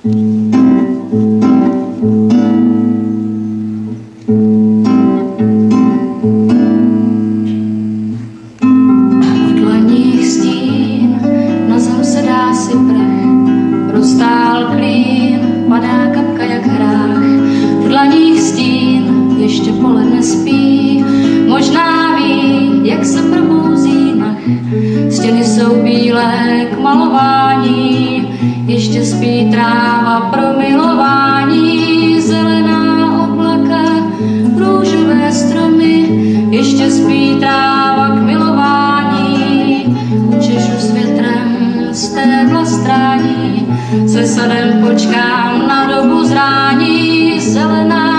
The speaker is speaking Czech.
Roztál klín, padá kapka jak hrách, v dlaních stín, ještě poledne spí, možná ví, jak se probouzí nach. Stěny jsou bílé k malování, ještě spí tráva pro milování, zelená oblaka, růžové stromy, ještě spí tráva k milování, učešu s větrem stébla strání, se sadem počkám na dobu zrání, zelená